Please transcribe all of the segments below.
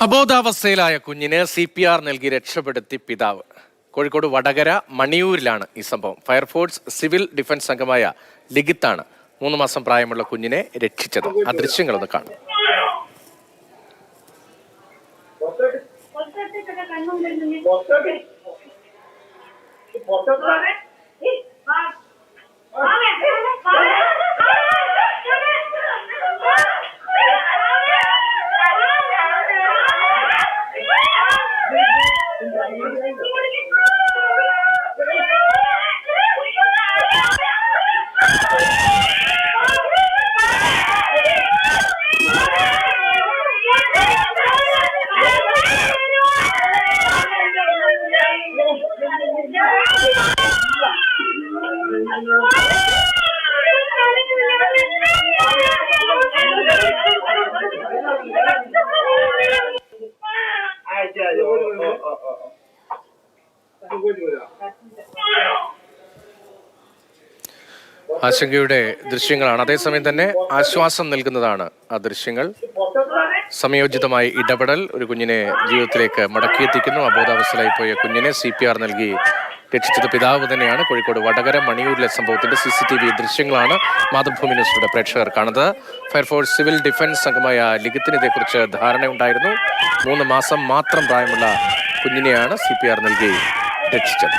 അബോധാവസ്ഥയിലായ കുഞ്ഞിന് CPR നൽകി രക്ഷപ്പെടുത്തി പിതാവ്. കോഴിക്കോട് വടകര മണിയൂരിലാണ് ഈ സംഭവം. ഫയർഫോഴ്സ് സിവിൽ ഡിഫൻസ് അംഗമായ ലിഖിത്താണ് 3 മാസം പ്രായമുള്ള കുഞ്ഞിനെ രക്ഷിച്ചത്. ആ ദൃശ്യങ്ങളൊന്ന് കാണാം. ആശങ്കയുടെ ദൃശ്യങ്ങളാണ്, അതേസമയം തന്നെ ആശ്വാസം നൽകുന്നതാണ് ആ ദൃശ്യങ്ങൾ. സമയോചിതമായ ഇടപെടൽ ഒരു കുഞ്ഞിനെ ജീവിതത്തിലേക്ക് മടക്കിയെത്തിക്കുന്നു. അബോധാവസ്ഥയിലായി പോയ കുഞ്ഞിനെ CPR നൽകി രക്ഷിച്ചത് പിതാവ് തന്നെയാണ്. കോഴിക്കോട് വടകര മണിയൂരിലെ സംഭവത്തിന്റെ CCTV ദൃശ്യങ്ങളാണ് മാതൃഭൂമി ന്യൂസിലൂടെ പ്രേക്ഷകർ കാണുന്നത്. ഫയർഫോഴ്സ് സിവിൽ ഡിഫൻസ് അംഗമായ ലിഖിത്തിന് ഇതേക്കുറിച്ച് ധാരണയുണ്ടായിരുന്നു. 3 മാസം മാത്രം പ്രായമുള്ള കുഞ്ഞിനെയാണ് CPR നൽകി രക്ഷിച്ചത്.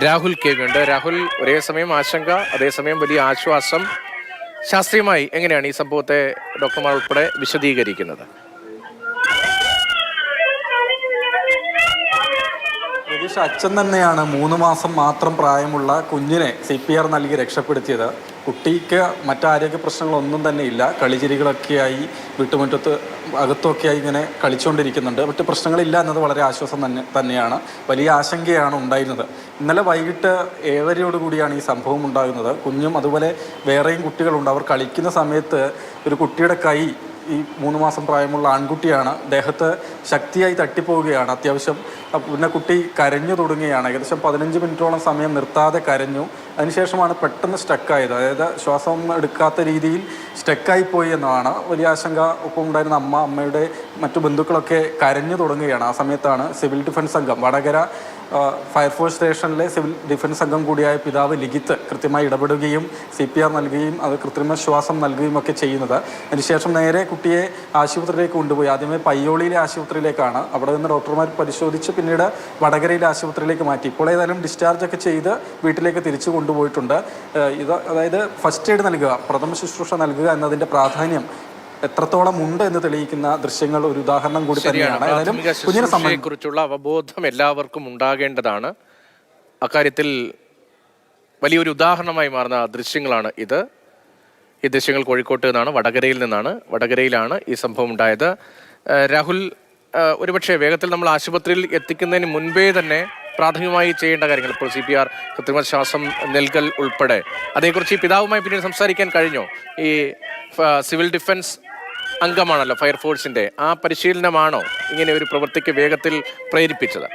രാഹുൽ KV ഉണ്ട്. രാഹുൽ, ഒരേ സമയം ആശങ്ക, അതേസമയം വലിയ ആശ്വാസം. ശാസ്ത്രീയമായി എങ്ങനെയാണ് ഈ സംഭവത്തെ ഡോക്ടർമാർ ഉൾപ്പെടെ വിശദീകരിക്കുന്നത്? അച്ഛൻ തന്നെയാണ് 3 മാസം മാത്രം പ്രായമുള്ള കുഞ്ഞിനെ CPR നൽകി രക്ഷപ്പെടുത്തിയത്. കുട്ടിക്ക് മറ്റാരോഗ്യ പ്രശ്നങ്ങളൊന്നും തന്നെ ഇല്ല. കളിചിരികളൊക്കെയായി വീട്ടുമുറ്റത്ത് അകത്തൊക്കെയായി ഇങ്ങനെ കളിച്ചുകൊണ്ടിരിക്കുന്നുണ്ട്. മറ്റ് പ്രശ്നങ്ങളില്ല എന്നത് വളരെ ആശ്വാസം തന്നെയാണ്. വലിയ ആശങ്കയാണ് ഉണ്ടായിരുന്നത്. ഇന്നലെ വൈകിട്ട് 7:30 ഈ സംഭവം ഉണ്ടാകുന്നത്. കുഞ്ഞും അതുപോലെ വേറെയും കുട്ടികളുണ്ട്. അവർ കളിക്കുന്ന സമയത്ത് ഒരു കുട്ടിയുടെ കൈ, ഈ 3 മാസം പ്രായമുള്ള ആൺകുട്ടിയാണ്, ദേഹത്ത് ശക്തിയായി തട്ടിപ്പോവുകയാണ്. അത്യാവശ്യം പിന്നെ കുട്ടി കരഞ്ഞു തുടങ്ങുകയാണ്. ഏകദേശം 15 മിനിറ്റോളം സമയം നിർത്താതെ കരഞ്ഞു. അതിനുശേഷമാണ് പെട്ടെന്ന് സ്റ്റക്കായത്. അതായത് ശ്വാസം എടുക്കാത്ത രീതിയിൽ സ്റ്റക്കായിപ്പോയി എന്നതാണ് വലിയ ആശങ്ക. ഒപ്പം ഉണ്ടായിരുന്ന അമ്മയുടെ മറ്റു ബന്ധുക്കളൊക്കെ കരഞ്ഞു തുടങ്ങുകയാണ്. ആ സമയത്താണ് സിവിൽ ഡിഫൻസ് അംഗം, വടകര ഫയർഫോഴ്സ് സ്റ്റേഷനിലെ സിവിൽ ഡിഫൻസ് അംഗം കൂടിയായ പിതാവ് ലിഖിത്ത് കൃത്യമായി ഇടപെടുകയും CPR നൽകുകയും അത് കൃത്രിമ ശ്വാസം നൽകുകയും ഒക്കെ ചെയ്യുന്നത്. അതിനുശേഷം നേരെ കുട്ടിയെ ആശുപത്രിയിലേക്ക് കൊണ്ടുപോയി. ആദ്യമേ പയ്യോളിയിലെ ആശുപത്രിയിലേക്കാണ്. അവിടെ നിന്ന് ഡോക്ടർമാർ പരിശോധിച്ച് പിന്നീട് വടകരയിലെ ആശുപത്രിയിലേക്ക് മാറ്റി. ഇപ്പോൾ ഏതായാലും ഡിസ്ചാർജ് ഒക്കെ ചെയ്ത് വീട്ടിലേക്ക് തിരിച്ചു കൊണ്ടുപോയിട്ടുണ്ട്. അതായത് ഫസ്റ്റ് എയ്ഡ് നൽകുക, പ്രഥമ ശുശ്രൂഷ നൽകുക എന്നതിൻ്റെ പ്രാധാന്യം എത്രത്തോളം ഉണ്ട് എന്ന് തെളിയിക്കുന്ന ദൃശ്യങ്ങൾ ഒരു ഉദാഹരണം കൂടി തന്നെയാണ്. കുറിച്ചുള്ള അവബോധം എല്ലാവർക്കും ഉണ്ടാകേണ്ടതാണ്. അക്കാര്യത്തിൽ വലിയൊരു ഉദാഹരണമായി മാറുന്ന ദൃശ്യങ്ങളാണ് ഇത്. ഈ ദൃശ്യങ്ങൾ കോഴിക്കോട്ട് നിന്നാണ്, വടകരയിലാണ് ഈ സംഭവം ഉണ്ടായത്. രാഹുൽ, ഒരുപക്ഷെ വേഗത്തിൽ നമ്മൾ ആശുപത്രിയിൽ എത്തിക്കുന്നതിന് മുൻപേ തന്നെ പ്രാഥമികമായി ചെയ്യേണ്ട കാര്യങ്ങൾ, ഇപ്പോൾ CPR, കൃത്രിമ ശ്വാസം നൽകൽ ഉൾപ്പെടെ, അതേക്കുറിച്ച് ഈ പിതാവുമായി പിന്നീട് സംസാരിക്കാൻ കഴിഞ്ഞോ? ഈ സിവിൽ ഡിഫൻസ് അംഗമാണല്ലോ ഫയർഫോഴ്സിന്റെ, ആ പരിശീലനമാണോ ഇങ്ങനെ ഒരു പ്രവൃത്തിക്ക് വേഗത്തിൽ പ്രേരിപ്പിച്ചത്?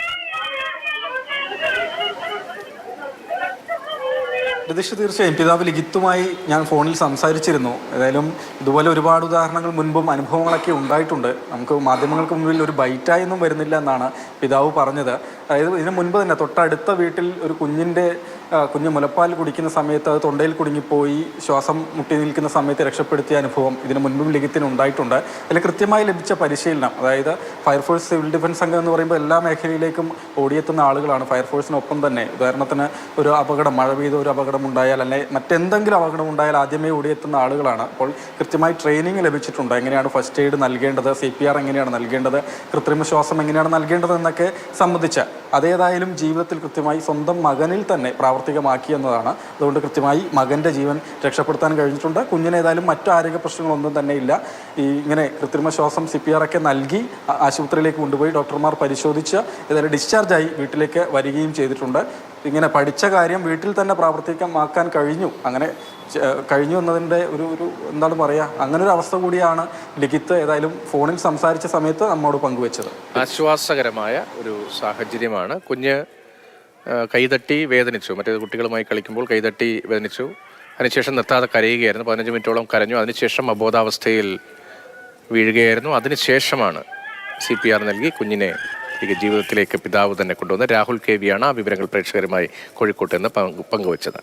തീർച്ചയായും പിതാവ് ലിഖിത്തുമായി ഞാൻ ഫോണിൽ സംസാരിച്ചിരുന്നു. ഏതായാലും ഇതുപോലെ ഒരുപാട് ഉദാഹരണങ്ങൾ മുൻപും അനുഭവങ്ങളൊക്കെ ഉണ്ടായിട്ടുണ്ട്. നമുക്ക് മാധ്യമങ്ങൾക്ക് മുമ്പിൽ ഒരു ബൈറ്റായൊന്നും വരുന്നില്ല എന്നാണ് പിതാവ് പറഞ്ഞത്. അതായത് ഇതിനു മുൻപ് തന്നെ തൊട്ടടുത്ത വീട്ടിൽ ഒരു കുഞ്ഞ് മുലപ്പാൽ കുടിക്കുന്ന സമയത്ത് അത് തൊണ്ടയിൽ കുടുങ്ങിപ്പോയി ശ്വാസം മുട്ടി നിൽക്കുന്ന സമയത്ത് രക്ഷപ്പെടുത്തിയ അനുഭവം ഇതിനു മുൻപും ലിഖിത്തിന് ഉണ്ടായിട്ടുണ്ട്. അതിൽ കൃത്യമായി ലഭിച്ച പരിശീലനം, അതായത് ഫയർഫോഴ്സ് സിവിൽ ഡിഫൻസ് അംഗം എന്ന് പറയുമ്പോൾ എല്ലാ മേഖലയിലേക്കും ഓടിയെത്തുന്ന ആളുകളാണ്. ഫയർഫോഴ്സിനൊപ്പം തന്നെ ഉദാഹരണത്തിന് ഒരു അപകടം, മഴ പെയ്ത ഒരു അപകടം ഉണ്ടായാൽ, അല്ലെങ്കിൽ മറ്റെന്തെങ്കിലും അപകടം ഉണ്ടായാൽ ആദ്യമേ ഓടിയെത്തുന്ന ആളുകളാണ്. അപ്പോൾ കൃത്യമായി ട്രെയിനിങ് ലഭിച്ചിട്ടുണ്ട്. എങ്ങനെയാണ് ഫസ്റ്റ് എയ്ഡ് നൽകേണ്ടത്, CPR എങ്ങനെയാണ് നൽകേണ്ടത്, കൃത്രിമ ശ്വാസം എങ്ങനെയാണ് നൽകേണ്ടത് എന്നൊക്കെ സംബന്ധിച്ച് അതേതായാലും ജീവിതത്തിൽ കൃത്യമായി സ്വന്തം മകനിൽ തന്നെ പ്രാവർത്തികമാക്കി എന്നതാണ്. അതുകൊണ്ട് കൃത്യമായി മകൻ്റെ ജീവൻ രക്ഷപ്പെടുത്താൻ കഴിഞ്ഞിട്ടുണ്ട്. കുഞ്ഞിന് ഏതായാലും മറ്റു ആരോഗ്യ പ്രശ്നങ്ങളൊന്നും തന്നെ ഇല്ല. ഇങ്ങനെ കൃത്രിമ ശ്വാസം CPR ഒക്കെ നൽകി ആശുപത്രിയിലേക്ക് കൊണ്ടുപോയി ഡോക്ടർമാർ പരിശോധിച്ച് ഏതായാലും ഡിസ്ചാർജായി വീട്ടിലേക്ക് വരികയും ചെയ്തിട്ടുണ്ട്. ഇങ്ങനെ പഠിച്ച കാര്യം വീട്ടിൽ തന്നെ പ്രാവർത്തികമാക്കാൻ കഴിഞ്ഞു എന്നതിൻ്റെ ഒരു എന്താണ് പറയുക, അങ്ങനൊരു അവസ്ഥ കൂടിയാണ് ലിഖിത്ത് ഏതായാലും ഫോണിൽ സംസാരിച്ച സമയത്ത് നമ്മോട് പങ്കുവെച്ചത്. ആശ്വാസകരമായ ഒരു സാഹചര്യമാണ്. കുഞ്ഞ് കൈതട്ടി വേദനിച്ചു, മറ്റേ കുട്ടികളുമായി കളിക്കുമ്പോൾ കൈതട്ടി വേദനിച്ചു. അതിനുശേഷം നിർത്താതെ കരയുകയായിരുന്നു. 15 മിനിറ്റോളം കരഞ്ഞു. അതിനുശേഷം അബോധാവസ്ഥയിൽ വീഴുകയായിരുന്നു. അതിനുശേഷമാണ് CPR നൽകി കുഞ്ഞിനെ ജീവിതത്തിലേക്ക് പിതാവ് തന്നെ കൊണ്ടുവന്ന്. രാഹുൽ KV ആണ് ആ വിവരങ്ങൾ പ്രേക്ഷകരുമായി കോഴിക്കോട്ട് നിന്ന് പങ്കുവച്ചത്.